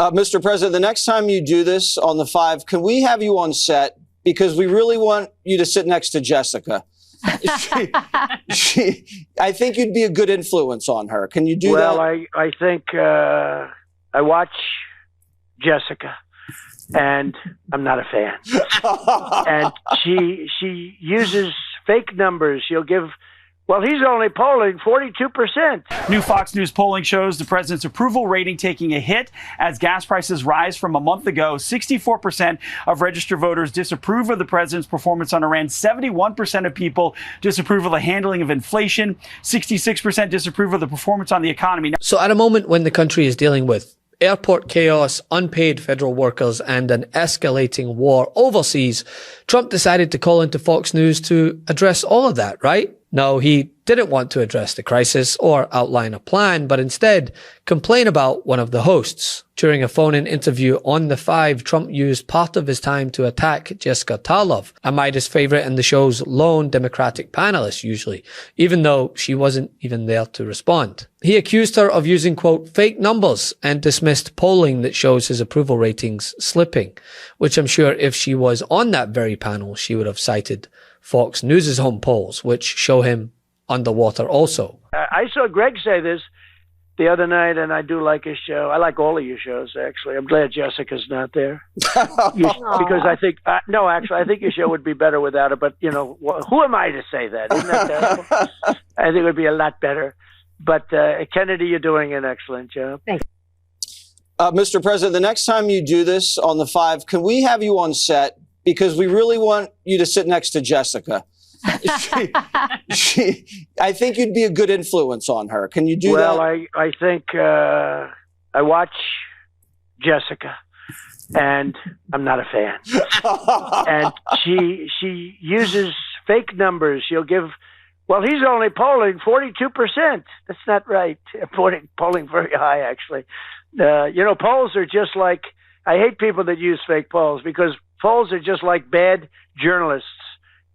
Mr. President, the next time you do this on the 5, can we have you on set? Because we really want you to sit next to Jessica. I think you'd be a good influence on her. Can you do that? Well, I think I watch Jessica, and I'm not a fan. And she uses fake numbers. She'll give. Well, he's only polling 42%. New Fox News polling shows the president's approval rating taking a hit as gas prices rise from a month ago. 64% of registered voters disapprove of the president's performance on Iran. 71% of people disapprove of the handling of inflation. 66% disapprove of the performance on the economy. So at a moment when the country is dealing with airport chaos, unpaid federal workers, and an escalating war overseas, Trump decided to call into Fox News to address all of that, right? No, he didn't want to address the crisis or outline a plan, but instead complain about one of the hosts. During a phone-in interview on the 5, Trump used part of his time to attack Jessica Tarlov, a Meidas favorite and the show's lone Democratic panelist usually, even though she wasn't even there to respond. He accused her of using, quote, fake numbers and dismissed polling that shows his approval ratings slipping, which I'm sure if she was on that very panel, she would have cited Fox News' home polls, which show him underwater also. I saw Greg say this the other night, and I do like his show. I like all of your shows, actually. I'm glad Jessica's not there. Because I think, no, actually, I think your show would be better without her. But, you know, who am I to say that? Isn't that terrible? I think it would be a lot better. But, Kennedy, you're doing an excellent job. Thanks. Mr. President, the next time you do this on the 5, can we have you on set? Because we really want you to sit next to Jessica. I think you'd be a good influence on her. Can you do that? Well, I think I watch Jessica, and I'm not a fan. And she uses fake numbers. She'll give. Well, he's only polling 42%. That's not right. Polling very high, actually. You know, polls are just like. I hate people that use fake polls because polls are just like bad journalists.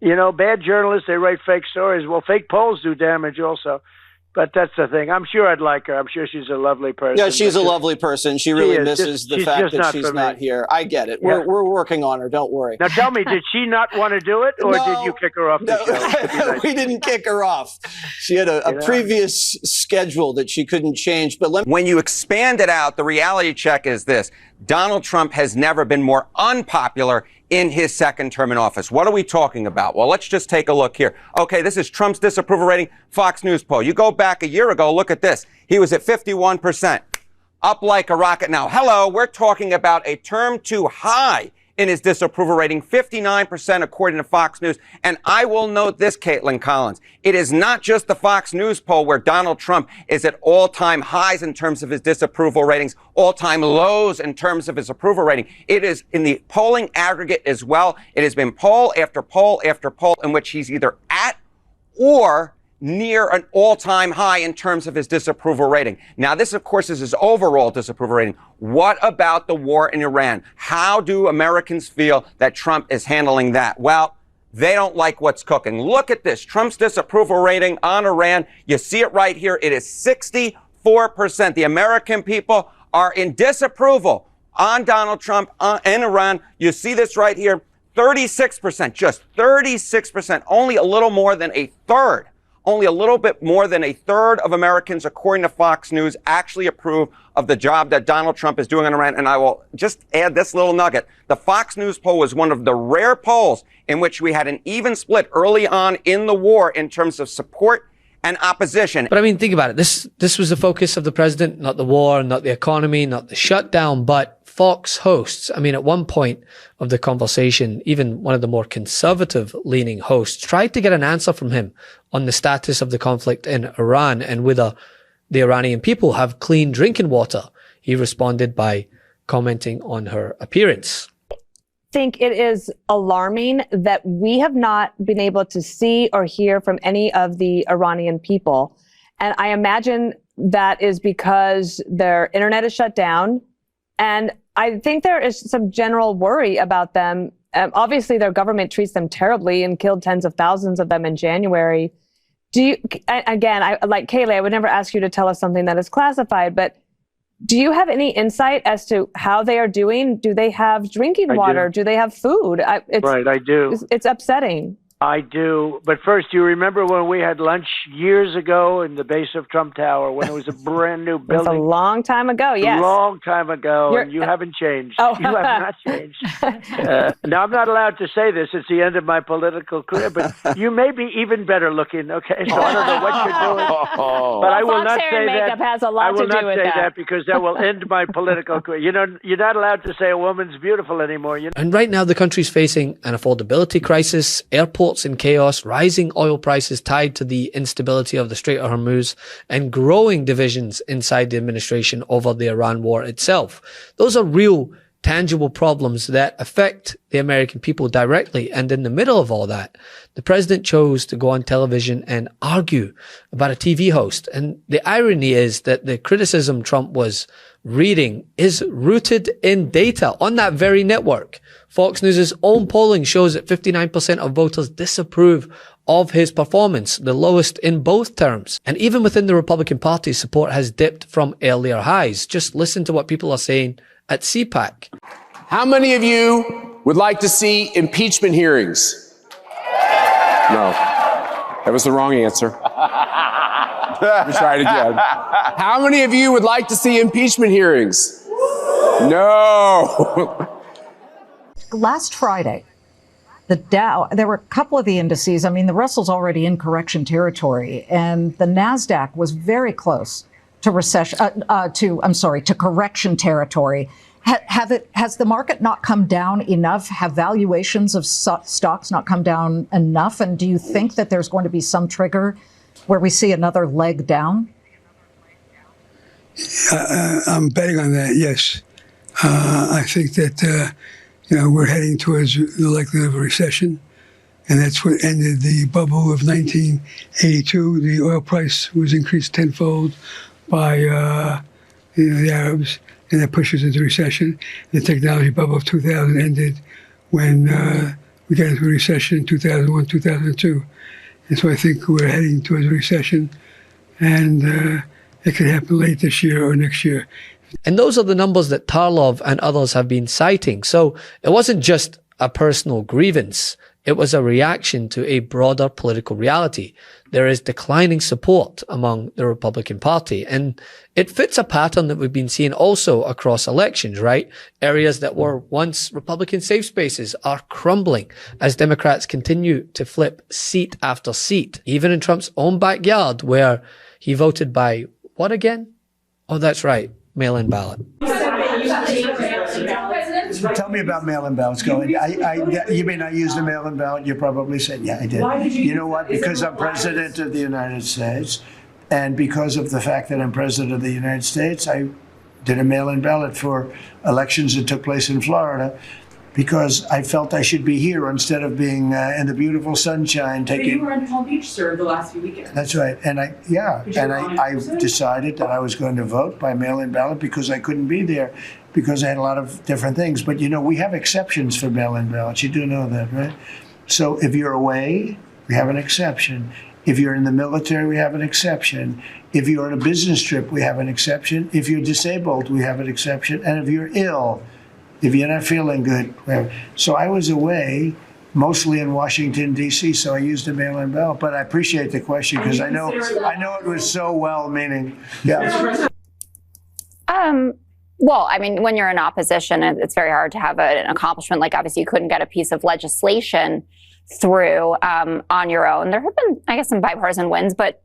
You know, bad journalists, they write fake stories. Well, fake polls do damage also. But that's the thing. I'm sure I'd like her. I'm sure she's a lovely person. Yeah, she's a lovely person. She really misses the fact that she's not here. I get it. Yeah. We're working on her. Don't worry. Now, tell me, did she not want to do it, or did you kick her off the show? Nice. We didn't kick her off. She had a previous schedule that she couldn't change. But when you expand it out, the reality check is this. Donald Trump has never been more unpopular in his second term in office. What are we talking about? Well, let's just take a look here. Okay, this is Trump's disapproval rating, Fox News poll. You go back a year ago, look at this. He was at 51%, up like a rocket now. Hello, we're talking about a term too high in his disapproval rating, 59% according to Fox News. And I will note this, Caitlin Collins. It is not just the Fox News poll where Donald Trump is at all-time highs in terms of his disapproval ratings, all-time lows in terms of his approval rating. It is in the polling aggregate as well. It has been poll after poll after poll in which he's either at or near an all-time high in terms of his disapproval rating. Now, this, of course, is his overall disapproval rating. What about the war in Iran? How do Americans feel that Trump is handling that? Well, they don't like what's cooking. Look at this. Trump's disapproval rating on Iran. You see it right here. It is 64%. The American people are in disapproval on Donald Trump and Iran. You see this right here. 36%, just 36%, only a little more than a third. Only a little bit more than a third of Americans, according to Fox News, actually approve of the job that Donald Trump is doing in Iran. And I will just add this little nugget. The Fox News poll was one of the rare polls in which we had an even split early on in the war in terms of support and opposition. But I mean, think about it. This was the focus of the president, not the war, not the economy, not the shutdown, but Fox hosts. I mean, at one point of the conversation, even one of the more conservative-leaning hosts tried to get an answer from him on the status of the conflict in Iran and whether the Iranian people have clean drinking water. He responded by commenting on her appearance. I think it is alarming that we have not been able to see or hear from any of the Iranian people. And I imagine that is because their internet is shut down. And I think there is some general worry about them. Obviously, their government treats them terribly and killed tens of thousands of them in January. Again, like Kayleigh, I would never ask you to tell us something that is classified, but Do you have any insight as to how they are doing? Do they have drinking water? Do they have food? Right, I do. It's upsetting. I do. But first, do you remember when we had lunch years ago in the base of Trump Tower when it was a brand new building? It's a long time ago, yes. A long time ago, and you haven't changed. Oh. You have not changed. Now, I'm not allowed to say this. It's the end of my political career, but you may be even better looking, okay? So I don't know what you're doing. But I will not say makeup that. has a lot I will to do not with say that because that will end my political career. You know, you're not allowed to say a woman's beautiful anymore. You know? And right now, the country's facing an affordability crisis, airports in chaos, rising oil prices tied to the instability of the Strait of Hormuz, and growing divisions inside the administration over the Iran war itself. Those are real, tangible problems that affect the American people directly. And in the middle of all that, the president chose to go on television and argue about a TV host. And the irony is that the criticism Trump was reading is rooted in data on that very network. Fox News' own polling shows that 59% of voters disapprove of his performance, the lowest in both terms. And even within the Republican Party, support has dipped from earlier highs. Just listen to what people are saying at CPAC. How many of you would like to see impeachment hearings? No. That was the wrong answer. Let me try it again. How many of you would like to see impeachment hearings? No. Last Friday, the Dow, there were a couple of the indices. I mean, the Russell's already in correction territory, and the NASDAQ was very close to to correction territory. Has the market not come down enough? Have valuations of stocks not come down enough? And do you think that there's going to be some trigger where we see another leg down? I'm betting on that, yes. I think that, we're heading towards the likelihood of a recession, and that's what ended the bubble of 1982. The oil price was increased tenfold by the Arabs, and that pushes into recession. The technology bubble of 2000 ended when we got into a recession in 2001, 2002. And so I think we're heading towards a recession, and it could happen late this year or next year. And those are the numbers that Tarlov and others have been citing. So it wasn't just a personal grievance. It was a reaction to a broader political reality. There is declining support among the Republican Party. And it fits a pattern that we've been seeing also across elections, right? Areas that were once Republican safe spaces are crumbling as Democrats continue to flip seat after seat, even in Trump's own backyard, where he voted by what again? Oh, that's right. Mail-in ballot. Tell me about mail-in ballots. You mean I used a mail-in ballot? You probably said, yeah, I did. Why did you? You know what? Because I'm president of the United States, and because of the fact that I'm president of the United States, I did a mail-in ballot for elections that took place in Florida, because I felt I should be here instead of being in the beautiful sunshine. But you were in Palm Beach, sir, the last few weekends. That's right. And I decided that I was going to vote by mail-in ballot because I couldn't be there, because I had a lot of different things. But, we have exceptions for mail-in ballots. You do know that, right? So if you're away, we have an exception. If you're in the military, we have an exception. If you're on a business trip, we have an exception. If you're disabled, we have an exception. And if you're ill, if you're not feeling good. So I was away, mostly in Washington, D.C., so I used a mail-in ballot. But I appreciate the question because I know it was so well-meaning. Yeah. Well, I mean, when you're in opposition, it's very hard to have an accomplishment. Like, obviously, you couldn't get a piece of legislation through on your own. There have been, I guess, some bipartisan wins, but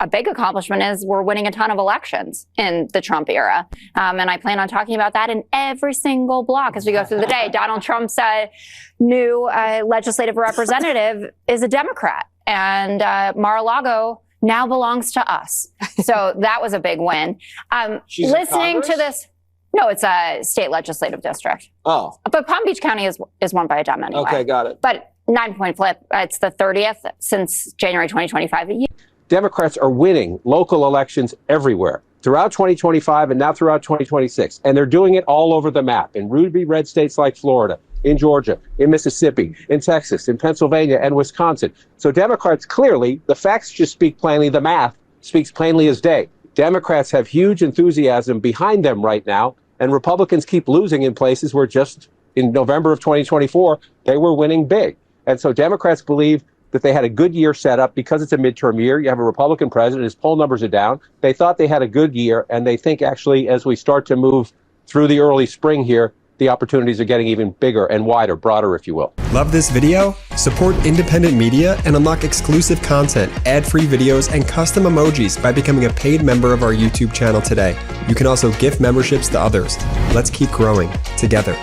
a big accomplishment is we're winning a ton of elections in the Trump era. And I plan on talking about that in every single block as we go through the day. Donald Trump's new legislative representative is a Democrat, and Mar-a-Lago now belongs to us. So that was a big win. Listening to this. No, it's a state legislative district. Oh. But Palm Beach County is won by a Dem anyway. Okay, got it. But 9-point flip. It's the 30th since January 2025. Democrats are winning local elections everywhere throughout 2025 and now throughout 2026. And they're doing it all over the map in ruby red states like Florida, in Georgia, in Mississippi, in Texas, in Pennsylvania, and Wisconsin. So Democrats clearly, the facts just speak plainly, the math speaks plainly as day. Democrats have huge enthusiasm behind them right now, and Republicans keep losing in places where just in November of 2024, they were winning big. And so Democrats believe that they had a good year set up because it's a midterm year. You have a Republican president, his poll numbers are down. They thought they had a good year, and they think actually as we start to move through the early spring here, the opportunities are getting even bigger and wider, broader, if you will. Love this video? Support independent media and unlock exclusive content, ad-free videos, and custom emojis by becoming a paid member of our YouTube channel today. You can also gift memberships to others. Let's keep growing together.